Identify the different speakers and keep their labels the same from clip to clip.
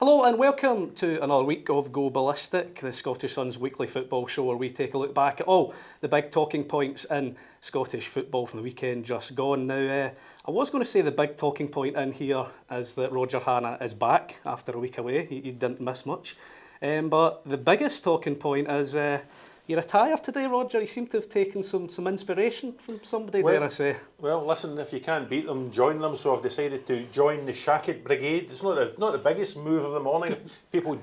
Speaker 1: Hello and welcome to another week of Go Ballistic, the Scottish Sun's weekly football show where we take a look back at all the big talking points in Scottish football from the weekend just gone. Now, I was going to say the big talking point in here is that Roger Hannah is back after a week away. He didn't miss much. But the biggest talking point is you retired today, Roger. You seem to have taken some inspiration from somebody, dare I say.
Speaker 2: Well, listen, if you can't beat them, join them. So I've decided to join the Shacket Brigade. It's not the biggest move of the morning. People,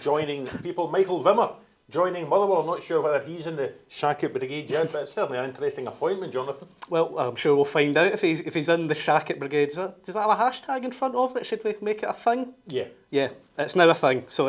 Speaker 2: Michael Vimmer joining Motherwell. I'm not sure whether he's in the Shacket Brigade yet, but it's certainly an interesting appointment, Jonathan.
Speaker 1: Well, I'm sure we'll find out if he's in the Shacket Brigade. Does that have a hashtag in front of it? Should we make it a thing?
Speaker 2: Yeah.
Speaker 1: Yeah, it's now a thing. So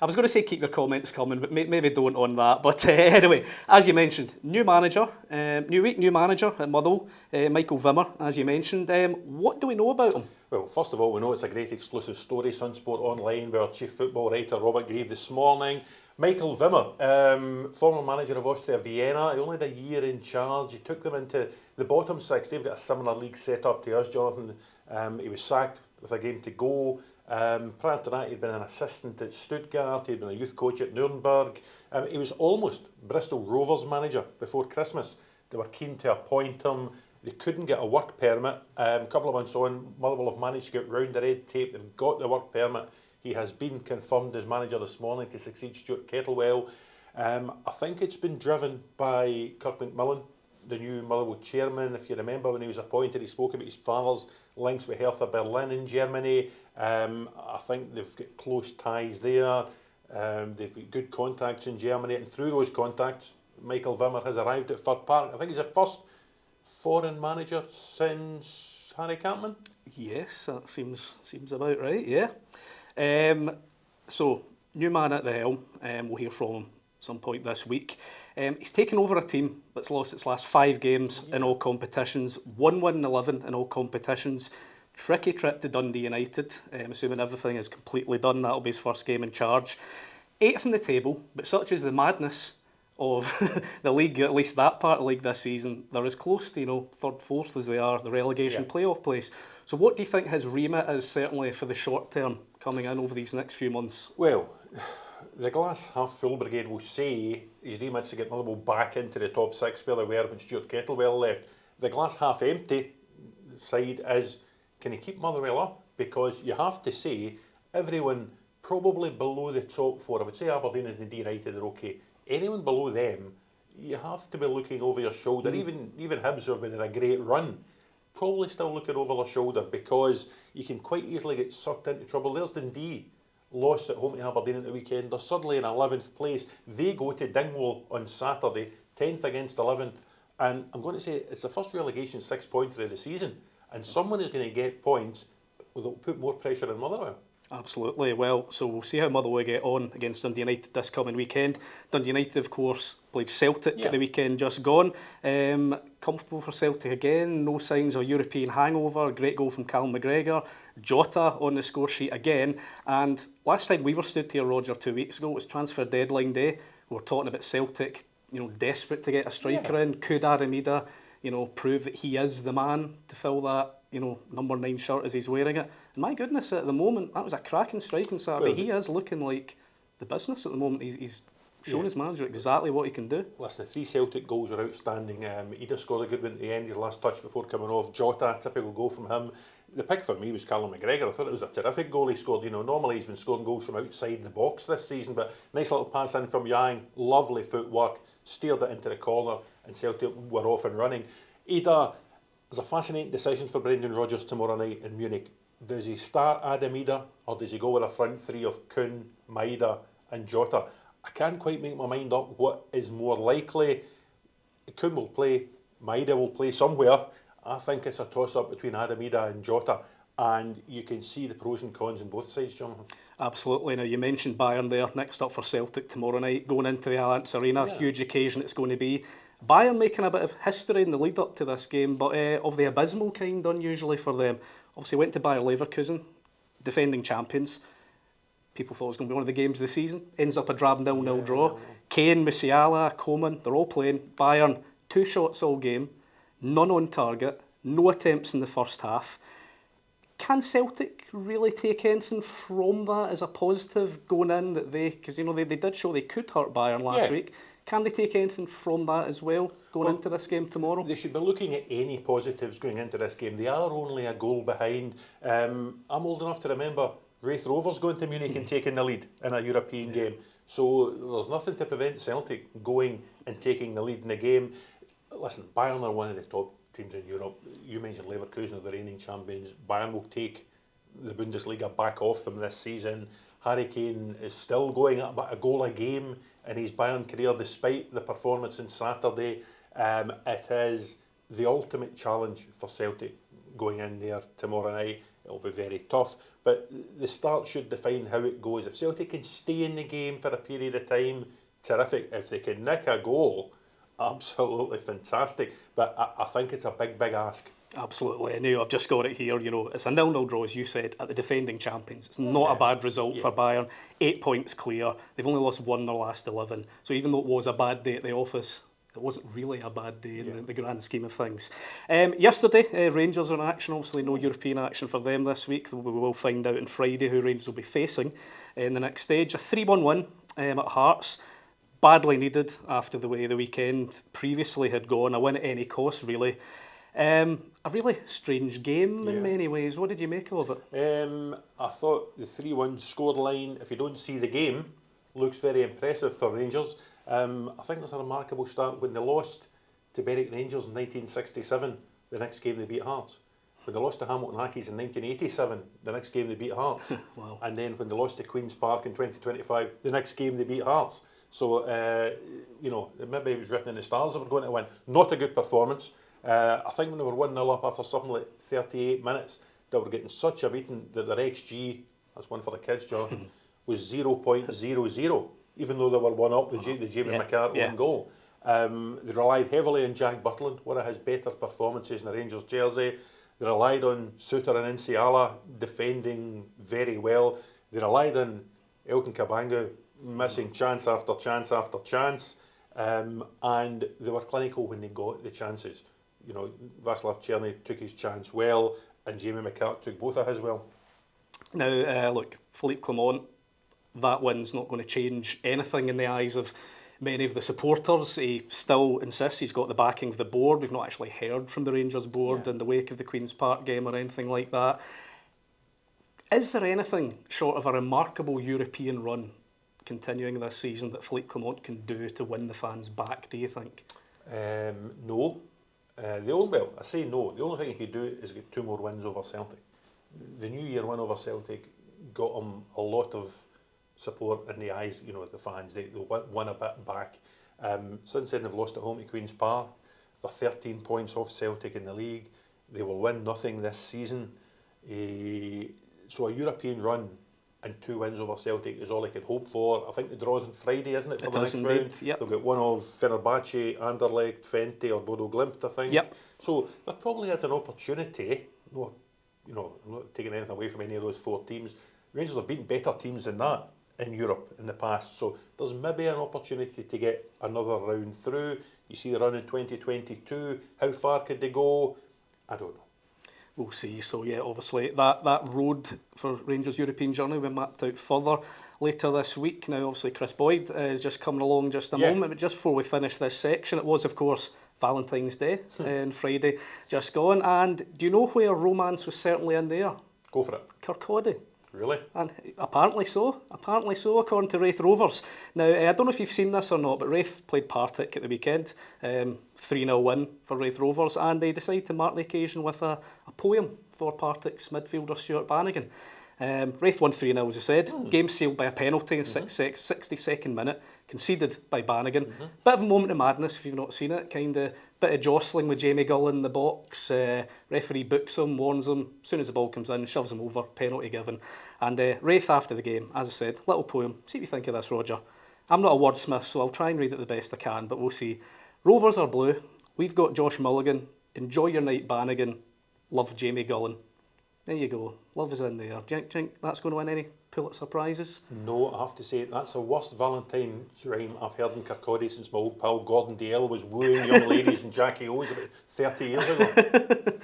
Speaker 1: I was going to say keep your comments coming, but maybe don't on that. But anyway, as you mentioned, new manager, new week, new manager at Motherwell, Michael Vimmer, as you mentioned. What do we know about him?
Speaker 2: Well, first of all, we know it's a great exclusive story, SunSport Online, by our chief football writer, Robert Grieve, this morning. Michael Vimmer, former manager of Austria Vienna, he only had a year in charge. He took them into the bottom six. They've got a similar league set up to us, Jonathan. He was sacked with a game to go. Prior to that, he'd been an assistant at Stuttgart, he'd been a youth coach at Nuremberg. He was almost Bristol Rovers manager before Christmas. They were keen to appoint him. They couldn't get a work permit. A couple of months on, Motherwell have managed to get round the red tape. They've got the work permit. He has been confirmed as manager this morning to succeed Stuart Kettlewell. I think it's been driven by Kirk McMillan, the new Motherwell chairman. If you remember when he was appointed, he spoke about his father's links with Hertha Berlin in Germany. I think they've got close ties there. They've got good contacts in Germany, and through those contacts, Michael Vimmer has arrived at Fir Park. I think he's the first foreign manager since Harry Campman.
Speaker 1: Yes, that seems about right. Yeah. So new man at the helm. We'll hear from him some point this week. He's taken over a team that's lost its last 5 games in all competitions, 1 win in 11 in all competitions. Tricky trip to Dundee United, assuming everything is completely done. That'll be his first game in charge. 8th in the table, but such is the madness of the league, at least that part of the league this season, they're as close to 3rd, 4th as they are the relegation playoff place. So what do you think his remit is, certainly for the short term, coming in over these next few months?
Speaker 2: Well, the glass half full brigade will say his remit's to get Motherwell back into the top 6 where they were when Stuart Kettlewell left. The glass half empty side is, can he keep Motherwell up? Because you have to say, everyone probably below the top 4, I would say Aberdeen and Dundee United are okay. Anyone below them, you have to be looking over your shoulder. Even Hibs, who have been in a great run, probably still looking over their shoulder, because you can quite easily get sucked into trouble. There's Dundee, lost at home to Aberdeen at the weekend. They're suddenly in 11th place. They go to Dingwall on Saturday, 10th against 11th. And I'm going to say it's the first relegation 6-pointer of the season. And someone is going to get points that will put more pressure on Motherwell.
Speaker 1: Absolutely. Well, so we'll see how Motherwell get on against Dundee United this coming weekend. Dundee United, of course, played Celtic at the weekend just gone. Comfortable for Celtic again. No signs of European hangover. Great goal from Callum McGregor. Jota on the score sheet again. And last time we were stood here, Roger, 2 weeks ago, it was transfer deadline day. We were talking about Celtic, desperate to get a striker in. Could Aramida, prove that he is the man to fill that, number 9 shirt as he's wearing it? And my goodness, at the moment, that was a cracking strike on Saturday. Well, he is looking like the business at the moment. He's shown his manager exactly what he can do.
Speaker 2: Listen, the 3 Celtic goals are outstanding. Ida scored a good one at the end, his last touch before coming off. Jota, typical goal from him. The pick for me was Callum McGregor. I thought it was a terrific goal he scored. Normally he's been scoring goals from outside the box this season, but nice little pass in from Yang, lovely footwork, steered it into the corner, and Celtic were off and running. Ida, there's a fascinating decision for Brendan Rodgers tomorrow night in Munich. Does he start Adam Ida, or does he go with a front 3 of Kuhn, Maida and Jota? I can't quite make my mind up what is more likely. Kuhn will play, Maida will play somewhere. I think it's a toss-up between Adam Ida and Jota, and you can see the pros and cons on both sides, Jonathan.
Speaker 1: Absolutely. Now, you mentioned Bayern there, next up for Celtic tomorrow night, going into the Allianz Arena. Huge occasion it's going to be. Bayern making a bit of history in the lead up to this game, but of the abysmal kind, unusually for them. Obviously went to Bayer Leverkusen, defending champions. People thought it was going to be one of the games of the season. Ends up a drab 0-0 draw. Kane, Musiala, Coman, they're all playing. Bayern, 2 shots all game, none on target, no attempts in the first half. Can Celtic really take anything from that as a positive going in, that because they did show they could hurt Bayern last week? Can they take anything from that as well going into this game tomorrow?
Speaker 2: They should be looking at any positives going into this game. They are only a goal behind. I'm old enough to remember Raith Rovers going to Munich and taking the lead in a European game. So there's nothing to prevent Celtic going and taking the lead in the game. Listen, Bayern are one of the top teams in Europe. You mentioned Leverkusen are the reigning champions. Bayern will take the Bundesliga back off them this season. Harry Kane is still going at about a goal a game in his Bayern career despite the performance on Saturday. It is the ultimate challenge for Celtic going in there tomorrow night. It'll be very tough, but the start should define how it goes. If Celtic can stay in the game for a period of time, terrific. If they can nick a goal, absolutely fantastic. But I think it's a big, big ask.
Speaker 1: Absolutely. I know I've just got it here. It's a 0-0 draw, as you said, at the defending champions. It's not a bad result for Bayern. 8 points clear. They've only lost 1 in their last 11. So even though it was a bad day at the office, it wasn't really a bad day in the grand scheme of things. Yesterday, Rangers were in action. Obviously, no European action for them this week. We will find out on Friday who Rangers will be facing in the next stage. A 3-1 win at Hearts. Badly needed after the way the weekend previously had gone. A win at any cost, really. A really strange game in many ways. What did you make of it?
Speaker 2: I thought the 3-1 scoreline, if you don't see the game, looks very impressive for Rangers. I think there's a remarkable start. When they lost to Berwick Rangers in 1967, the next game they beat Hearts. When they lost to Hamilton Accies in 1987, the next game they beat Hearts.
Speaker 1: Wow.
Speaker 2: And then when they lost to Queen's Park in 2025, the next game they beat Hearts. So, maybe it was written in the stars they were going to win. Not a good performance. I think when they were 1-0 up after something like 38 minutes, they were getting such a beating that their XG, that's one for the kids, Jonathan, was 0.00, even though they were 1 up with the Jamie McCarthy goal. They relied heavily on Jack Butland, one of his better performances in the Rangers jersey. They relied on Suter and Nsiala defending very well. They relied on Elton Kabangu missing chance after chance after chance. And they were clinical when they got the chances. Václav Černý took his chance well, and Jamie McCart took both of his well.
Speaker 1: Now, look, Philippe Clement, that win's not going to change anything in the eyes of many of the supporters. He still insists he's got the backing of the board. We've not actually heard from the Rangers board in the wake of the Queen's Park game or anything like that. Is there anything short of a remarkable European run continuing this season that Philippe Clement can do to win the fans back, do you think?
Speaker 2: No. The only thing he could do is get 2 more wins over Celtic. The New Year win over Celtic got him a lot of support in the eyes, of the fans. They won a bit back. Since then, they've lost at home to Queen's Park. They're 13 points off Celtic in the league. They will win nothing this season. So a European run and 2 wins over Celtic is all I could hope for. I think the draw's on Friday, isn't it, for the next round?
Speaker 1: Yep.
Speaker 2: They'll get one of Fenerbahce, Anderlecht, Twente or Bodo Glimt, I think.
Speaker 1: Yep.
Speaker 2: So there probably is an opportunity. I'm not taking anything away from any of those 4 teams. Rangers have beaten better teams than that in Europe in the past. So there's maybe an opportunity to get another round through. You see the run in 2022. How far could they go? I don't know.
Speaker 1: We'll see. So obviously that road for Rangers' European journey will be mapped out further later this week. Now, obviously, Kris Boyd is just coming along just a moment, but just before we finish this section, it was, of course, Valentine's Day on Friday just gone. And do you know where romance was certainly in there?
Speaker 2: Go for it.
Speaker 1: Kirkcaldy.
Speaker 2: Really?
Speaker 1: And apparently so, according to Raith Rovers. Now, I don't know if you've seen this or not, but Raith played Partick at the weekend, 3-0 win for Raith Rovers, and they decided to mark the occasion with a poem for Partick's midfielder Stuart Bannigan. Raith won 3-0, as I said. Game sealed by a penalty in the 62nd minute, conceded by Bannigan. Bit of a moment of madness if you've not seen it. Kind of bit of jostling with Jamie Gull in the box. Referee books him, warns him. As soon as the ball comes in, shoves him over. Penalty given. And Raith after the game, as I said, little poem. See what you think of this, Roger. I'm not a wordsmith, so I'll try and read it the best I can, but we'll see. Rovers are blue. We've got Josh Mulligan. Enjoy your night, Bannigan. Love, Jamie Gullen. There you go. Love is in there. Do you think that's going to win any Pulitzer Prizes?
Speaker 2: No, I have to say, that's the worst Valentine's rhyme I've heard in Kirkcaldy since my old pal Gordon Dalziel was wooing young ladies in Jackie O's about 30 years ago.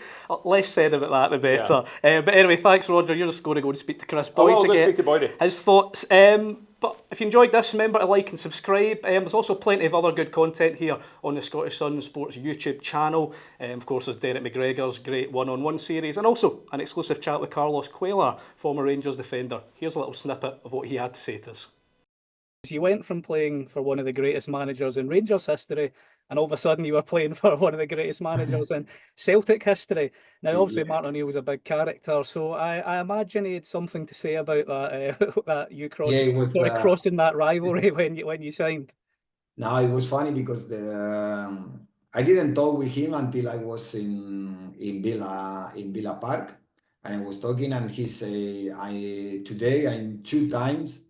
Speaker 1: Less said about that, the better.
Speaker 2: Yeah.
Speaker 1: But anyway, thanks, Roger. You're just going to go and speak to Kris
Speaker 2: I
Speaker 1: Boyd
Speaker 2: will
Speaker 1: to
Speaker 2: go
Speaker 1: get
Speaker 2: speak to Boydie.
Speaker 1: his thoughts. But if you enjoyed this, remember to like and subscribe. There's also plenty of other good content here on the Scottish Sun Sports YouTube channel. Of course, there's Derek McGregor's great one-on-one series, and also an exclusive chat with Carlos Cuellar, former Rangers defender. Here's a little snippet of what he had to say to us. You went from playing for one of the greatest managers in Rangers history, and all of a sudden you were playing for one of the greatest managers in Celtic history. Now, obviously, Martin O'Neill was a big character, so I imagine he had something to say about that. That you crossing that rivalry when you signed.
Speaker 3: No, it was funny because I didn't talk with him until I was in Villa Park, and I was talking, and he say, today I'm 2 times.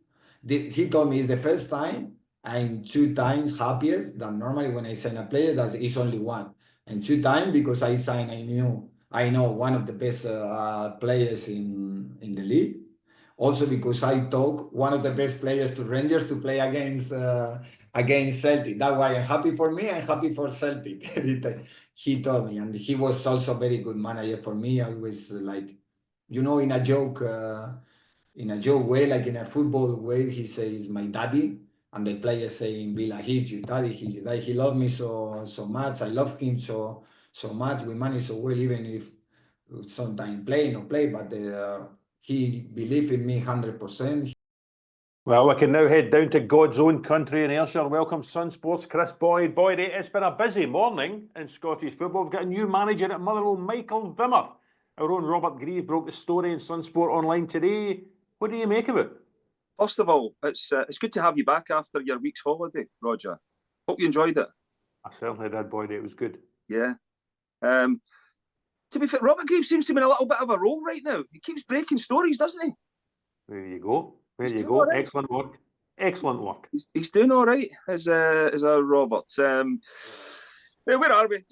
Speaker 3: He told me it's the first time I'm 2 times happiest than normally when I sign a player that is only one, and 2 times because I know one of the best players in the league. Also because I took one of the best players to Rangers to play against Celtic. That's why I'm happy for me. I'm happy for Celtic. He told me, and he was also a very good manager for me. Always like, in a joke way, like in a football way, he says my daddy, and the players say in Villa, he's your daddy, he's your daddy. He loved me so much. I love him so much. We manage so well, even if sometimes play, no play, but he believed in me 100%.
Speaker 2: Well, we can now head down to God's own country in Ayrshire. Welcome SunSport's Kris Boyd. Boyd, it's been a busy morning in Scottish football. We've got a new manager at Motherwell, Michael Vimmer. Our own Robert Grieve broke the story in SunSport Online today. What do you make of it?
Speaker 4: First of all, it's good to have you back after your week's holiday, Roger. Hope you enjoyed it.
Speaker 2: I certainly did, Boyd. It was good.
Speaker 4: Yeah. To be fair, Robert Grieve seems to be in a little bit of a role right now. He keeps breaking stories, doesn't he?
Speaker 2: There you go. There you go.
Speaker 4: Right.
Speaker 2: Excellent work. Excellent work.
Speaker 4: He's doing all right, as our Robert. Where are we?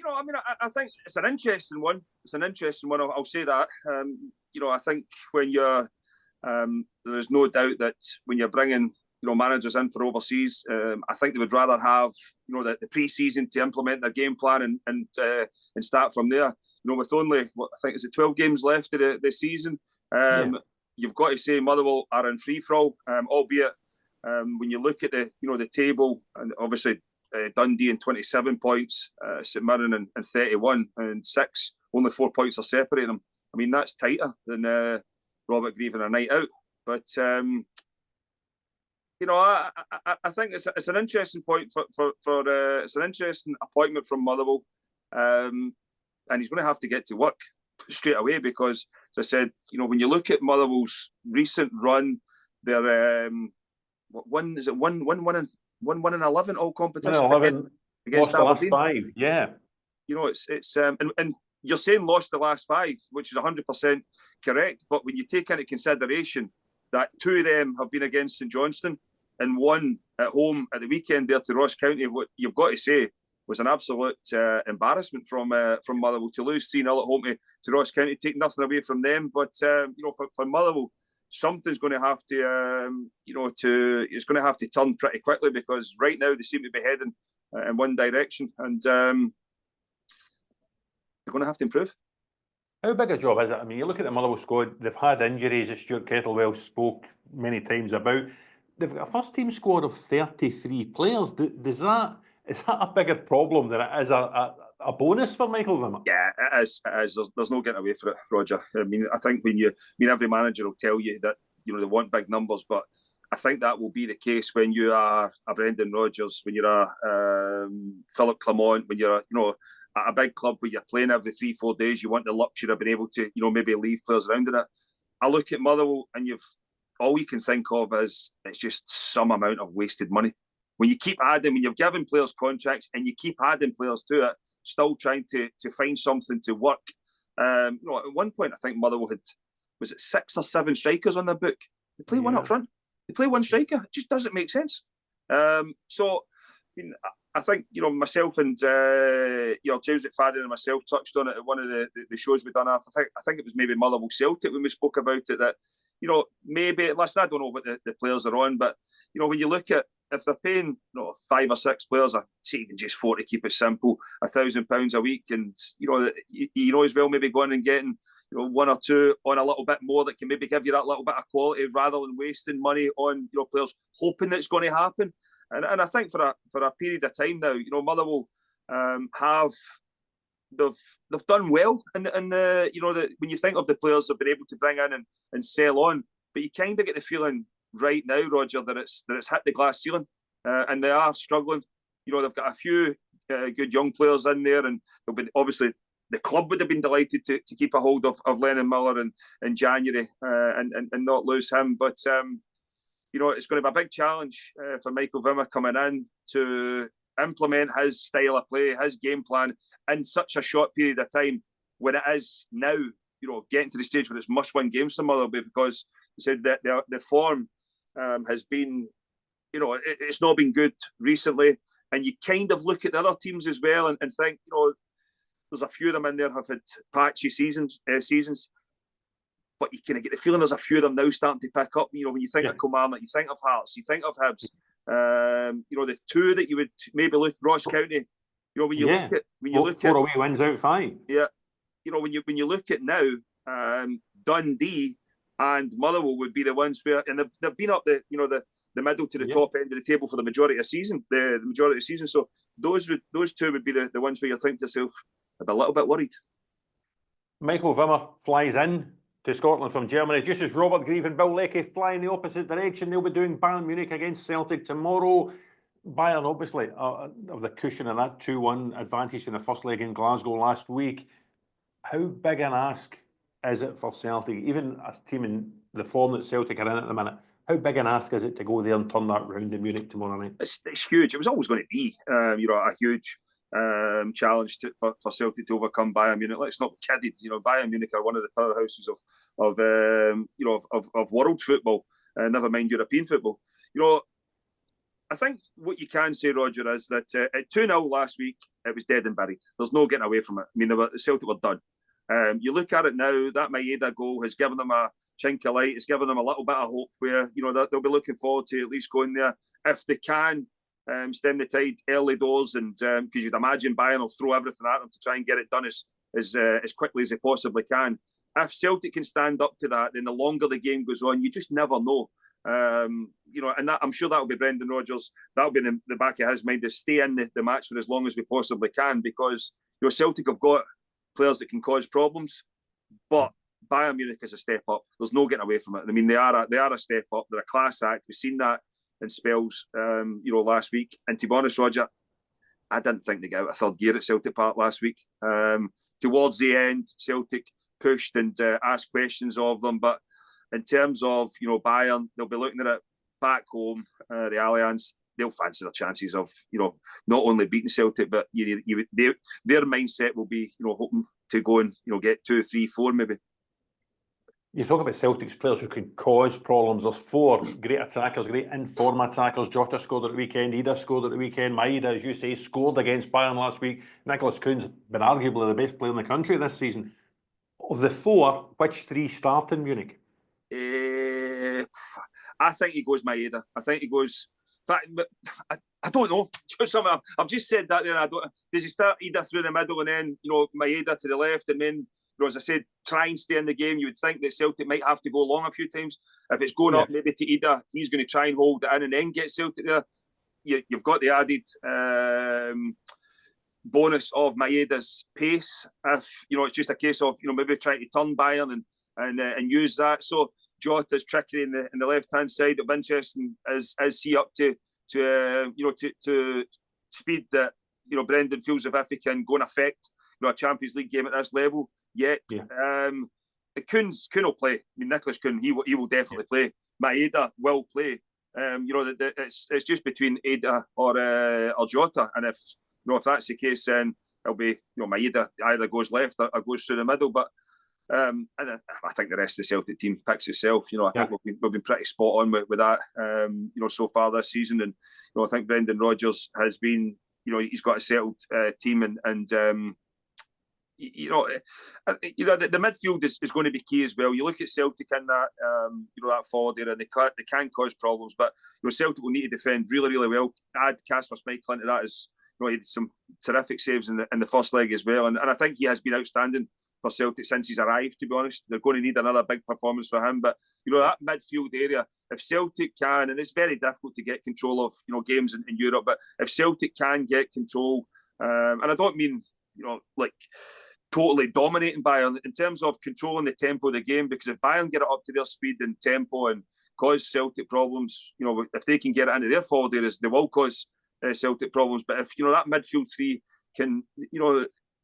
Speaker 4: I think it's an interesting one. It's an interesting one. I'll say that. I think when you're, there is no doubt that when you're bringing, managers in for overseas, I think they would rather have, the pre-season to implement their game plan and start from there. With only, I think it's 12 games left of the season. You've got to say Motherwell are in free fall, albeit when you look at the table, and obviously Dundee in 27 points, St Mirren in 31 and 6, only 4 points are separating them. I mean, that's tighter than Robert Grieve in a night out. But I think it's an interesting point for it's an interesting appointment from Motherwell, and he's going to have to get to work straight away because, as I said, when you look at Motherwell's recent run, they're one in 11 all competitions.
Speaker 2: 11
Speaker 4: against
Speaker 2: lost
Speaker 4: Aberdeen.
Speaker 2: The last 5. Yeah.
Speaker 4: It's and you're saying lost the last 5, which is 100% correct. But when you take into consideration that 2 of them have been against St Johnstone and 1 at home at the weekend there to Ross County, what you've got to say was an absolute embarrassment from Motherwell to lose 3-0 at home to Ross County. Take nothing away from them, but for Motherwell, something's going to have to it's going to have to turn pretty quickly because right now they seem to be heading in one direction, and they're going to have to improve.
Speaker 2: How big a job is it? I mean, you look at the Motherwell squad, they've had injuries that Stuart Kettlewell spoke many times about. They've got a first-team squad of 33 players. Is that a bigger problem than it is a bonus for Michael Vimmer?
Speaker 4: Yeah, it is. There's no getting away from it, Roger. I mean, I think every manager will tell you that they want big numbers, but I think that will be the case when you are a Brendan Rodgers, when you're a Philippe Clement, when you're a big club where you're playing every 3-4 days. You want the luxury of being able to maybe leave players around in it. I look at Motherwell and all you can think of is it's just some amount of wasted money. When you keep adding, when you've given players contracts and you keep adding players to it, still trying to find something to work. At one point, I think Motherwell had, was it 6 or 7 strikers on their book? They play one up front. They play one striker. It just doesn't make sense. So, I mean, I think, myself and James McFadden and myself touched on it at one of the shows we've done. I think it was maybe Motherwell Celtic when we spoke about it, that, maybe, listen, I don't know what the players are on, but, when you look at, if they're paying 5 or 6 players, or say even just 4 to keep it simple, £1,000 a week, and as well maybe going and getting 1 or 2 on a little bit more that can maybe give you that little bit of quality rather than wasting money on players hoping that it's going to happen. And I think for a period of time now, Motherwell they've done well, and when you think of the players they've been able to bring in and sell on, but you kind of get the feeling right now, Roger, that it's hit the glass ceiling, and they are struggling. They've got a few good young players in there, and obviously the club would have been delighted to keep a hold of Lennon Miller in January and not lose him. But it's going to be a big challenge for Michael Vimmer coming in to implement his style of play, his game plan in such a short period of time, when it is now, getting to the stage where it's must-win games for Motherwell, because he said that the form has been, it's not been good recently. And you kind of look at the other teams as well and think, there's a few of them in there have had patchy seasons, but you kind of get the feeling there's a few of them now starting to pick up. When you think of Kilmarnock, you think of Hearts, you think of Hibs. The two that you would maybe look, Ross County. When you look at
Speaker 2: 4 away wins out 5.
Speaker 4: Yeah, when you look at now, Dundee and Motherwell would be the ones where, and they've been up the middle to the top end of the table for the majority of the season. So those two would be the ones where you think to yourself, I'd be a little bit worried.
Speaker 2: Michael Vimmer flies in to Scotland from Germany, just as Robert Grieve and Bill Leckie fly in the opposite direction. They'll be doing Bayern Munich against Celtic tomorrow. Bayern, obviously, of the cushion of that 2-1 advantage in the first leg in Glasgow last week. How big an ask is it for Celtic, even a team in the form that Celtic are in at the minute? How big an ask is it to go there and turn that round in Munich tomorrow night?
Speaker 4: It's huge. It was always going to be, a huge challenge for Celtic to overcome Bayern Munich. Let's not be kidded. Bayern Munich are one of the powerhouses of world football, never mind European football. I think what you can say, Roger, is that at 2-0 last week, it was dead and buried. There's no getting away from it. I mean, Celtic were done. You look at it now, that Maeda goal has given them a chink of light. It's given them a little bit of hope where, they'll be looking forward to at least going there. If they can stem the tide early doors, and because you'd imagine Bayern will throw everything at them to try and get it done as quickly as they possibly can. If Celtic can stand up to that, then the longer the game goes on, you just never know. And that, I'm sure that'll be Brendan Rodgers. That'll be in the back of his mind, to stay in the match for as long as we possibly can, because Celtic have got players that can cause problems, but Bayern Munich is a step up. There's no getting away from it. I mean, they are a step up. They're a class act. We've seen that in spells, last week. And to be honest, Roger, I didn't think they got out of third gear at Celtic Park last week. Towards the end, Celtic pushed and asked questions of them, but in terms of Bayern, they'll be looking at it back home, the Allianz. They'll fancy their chances of not only beating Celtic, but their mindset will be hoping to go and get 2, 3, 4 maybe.
Speaker 2: You talk about Celtic's players who can cause problems. There's 4 great attackers, great in-form attackers. Jota scored at the weekend. Ida scored at the weekend. Maeda, as you say, scored against Bayern last week. Nicholas Kuhn's been arguably the best player in the country this season. Of the 4, which 3 start in Munich?
Speaker 4: I think he goes Maeda. I think he goes. But I don't know. I've just said that. Then does he start Ida through the middle and then Maeda to the left, and then as I said, try and stay in the game? You would think that Celtic might have to go long a few times. If it's going up maybe to Ida, he's going to try and hold it in and then get Celtic there. You've got the added bonus of Maeda's pace. If it's just a case of maybe trying to turn Bayern and use that. So Jota's tricky in the left hand side. It'll be interesting as he up to speed that Brendan feels if he can go and affect a Champions League game at this level yet. Kuhn will play. I mean, Nicholas Kuhn, he will definitely play. Maeda will play. It's just between Ada or Jota, and if that's the case, then it'll be Maeda either goes left or goes through the middle. But and I think the rest of the Celtic team picks itself. I think we've been pretty spot on with that. So far this season, and I think Brendan Rodgers has been he's got a settled team, and the midfield is going to be key as well. You look at Celtic in that that forward area, and they can cause problems, but Celtic will need to defend really, really well. Add Casper Schmeichel into that, as he did some terrific saves in the first leg as well, and I think he has been outstanding for Celtic since he's arrived. To be honest, they're going to need another big performance for him. But that midfield area, if Celtic can, and it's very difficult to get control of games in Europe, but if Celtic can get control, and I don't mean like totally dominating Bayern, in terms of controlling the tempo of the game, because if Bayern get it up to their speed and tempo and cause Celtic problems, if they can get it into their forward areas, they will cause Celtic problems. But if that midfield three can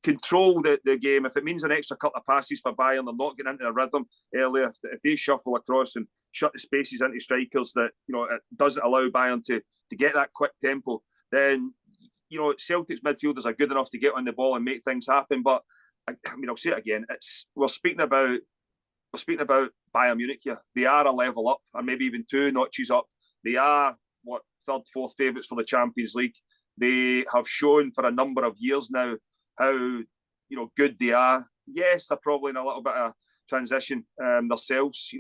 Speaker 4: control the game, if it means an extra couple of passes for Bayern, they're not getting into a rhythm earlier, if they shuffle across and shut the spaces into strikers that it doesn't allow Bayern to get that quick tempo, then Celtic's midfielders are good enough to get on the ball and make things happen. But I'll say it again, we're speaking about Bayern Munich here. They are a level up, or maybe even 2 notches up. They are third, fourth favourites for the Champions League. They have shown for a number of years now how good they are. Yes, they're probably in a little bit of transition themselves.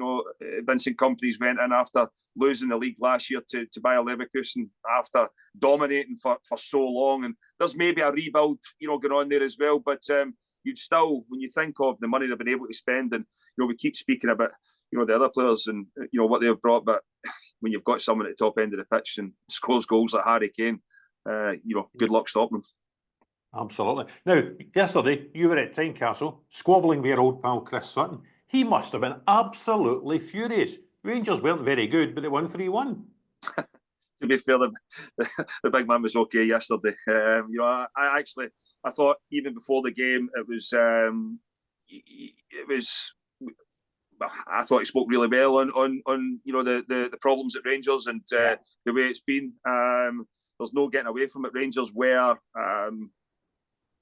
Speaker 4: Vincent Kompany's went in after losing the league last year to Bayer Leverkusen after dominating for so long, and there's maybe a rebuild going on there as well. But you'd still, when you think of the money they've been able to spend, and we keep speaking about the other players and what they've brought, but when you've got someone at the top end of the pitch and scores goals like Harry Kane, good luck stopping them.
Speaker 2: Absolutely. Now, yesterday, you were at Tynecastle, squabbling with your old pal Chris Sutton. He must have been absolutely furious. Rangers weren't very good, but they won 3-1.
Speaker 4: To be fair, the big man was okay yesterday. I thought even before the game, I thought he spoke really well on the problems at Rangers and the way it's been. There's no getting away from it. Rangers were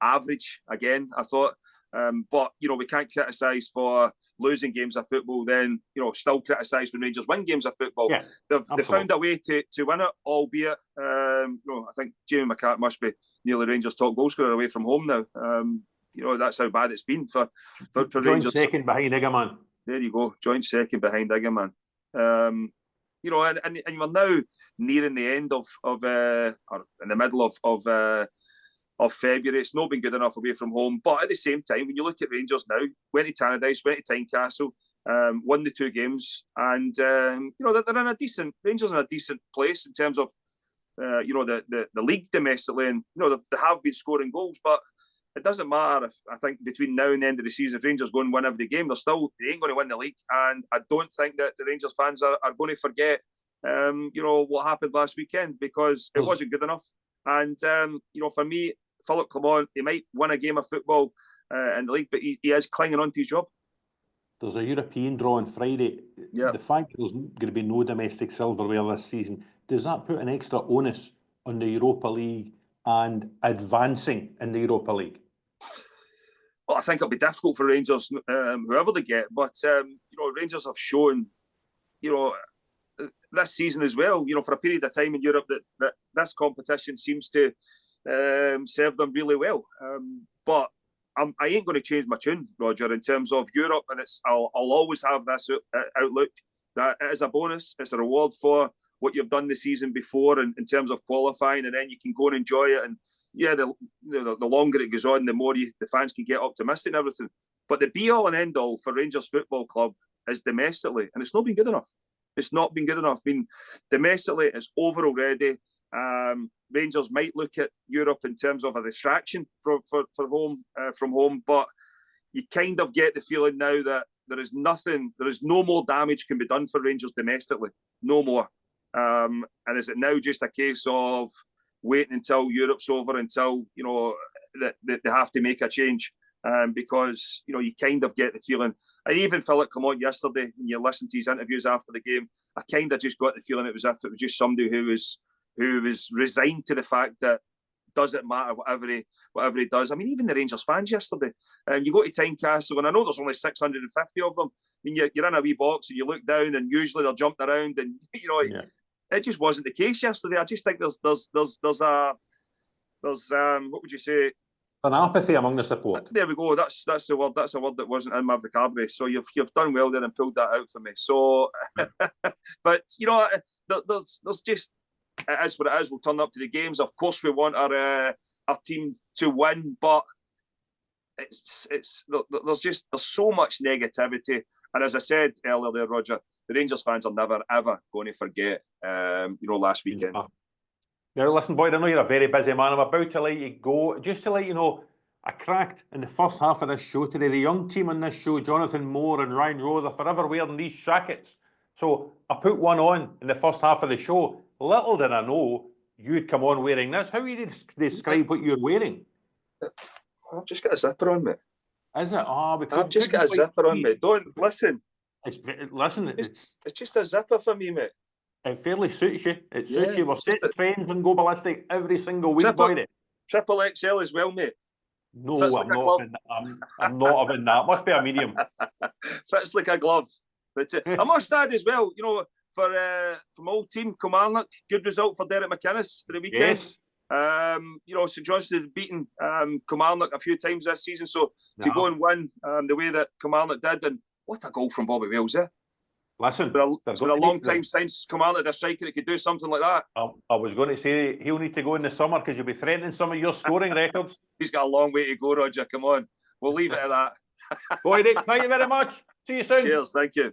Speaker 4: average again, I thought. But we can't criticise for losing games of football, then still criticise when Rangers win games of football. Yeah, they've found a way to win it, albeit I think Jamie McCart must be nearly Rangers' top goal scorer away from home now. That's how bad it's been for Rangers.
Speaker 2: Second behind Iggerman.
Speaker 4: There you go, joint second behind Iggerman. And we're now nearing the end of or in the middle of February. It's not been good enough away from home, but at the same time, when you look at Rangers now, went to Tannadice, went to Tynecastle, won the 2 games, and they're in a decent. Rangers in a decent place in terms of the league domestically, and they have been scoring goals, but it doesn't matter if, I think, between now and the end of the season, if Rangers go and win every game, they ain't going to win the league. And I don't think that the Rangers fans are going to forget, what happened last weekend, because it wasn't good enough. And, for me, Philippe Clement, he might win a game of football in the league, but he is clinging on to his job.
Speaker 2: There's a European draw on Friday. Yeah. The fact that there's going to be no domestic silverware this season, does that put an extra onus on the Europa League and advancing in the Europa League?
Speaker 4: Well, I think it'll be difficult for Rangers, whoever they get. But Rangers have shown, this season as well, for a period of time in Europe, that this competition seems to serve them really well. But I ain't going to change my tune, Roger, in terms of Europe, and I'll always have this outlook that it is a bonus, it's a reward for what you've done the season before in terms of qualifying, and then you can go and enjoy it. And the longer it goes on, the more the fans can get optimistic and everything. But the be-all and end-all for Rangers Football Club is domestically, and it's not been good enough. It's not been good enough. I mean, domestically, it's over already. Rangers might look at Europe in terms of a distraction from home, but you kind of get the feeling now that there is no more damage can be done for Rangers domestically, no more. And is it now just a case of waiting until Europe's over, until that they have to make a change? Because you kind of get the feeling, and even Philippe Clement yesterday, when you listen to his interviews after the game, I kind of just got the feeling it was just somebody who was resigned to the fact that doesn't matter whatever he does. I mean, even the Rangers fans yesterday, and you go to Tynecastle, and I know there's only 650 of them. I mean, you're in a wee box and you look down, and usually they're jumping around, and it just wasn't the case yesterday. I just think there's there's what would you say?
Speaker 2: An apathy among the support.
Speaker 4: There we go. That's the word. That's a word that wasn't in my vocabulary. So you've done well there and pulled that out for me. So, but you know, there's just, it is what it is. We'll turn up to the games. Of course, we want our team to win, but there's so much negativity. And as I said earlier there, Roger, the Rangers fans are never ever going to forget. Last weekend.
Speaker 2: Now, listen, Boyd, I know you're a very busy man. I'm about to let you go. Just to let you know, I cracked in the first half of this show today. The young team on this show, Jonathon Moar and Ryan Rose, are forever wearing these shackets. So I put one on in the first half of the show. Little did I know you'd come on wearing this. How would you describe what you're wearing?
Speaker 4: I've just got a zipper on me.
Speaker 2: Is it?
Speaker 4: I've just got a zipper on me. Don't listen.
Speaker 2: It's
Speaker 4: just a zipper for me, mate.
Speaker 2: It fairly suits you. It suits you. We're setting trends and go ballistic every single week, Boyd.
Speaker 4: Triple XL as well, mate.
Speaker 2: No, I'm not having that. Must be a medium.
Speaker 4: Fits like a glove. But I must add as well, for my old team, Kilmarnock, good result for Derek McInnes for the weekend. Yes. St Johnstone had beaten Kilmarnock a few times this season, so to go and win the way that Kilmarnock did, and what a goal from Bobby Wells,
Speaker 2: Listen,
Speaker 4: it's been a long time since Kilmarnock had a striker that could do something like that.
Speaker 2: I was going to say he'll need to go in the summer because you'll be threatening some of your scoring records.
Speaker 4: He's got a long way to go, Roger. Come on. We'll leave it at that.
Speaker 2: Boyd, thank you very much. See you soon.
Speaker 4: Cheers. Thank you.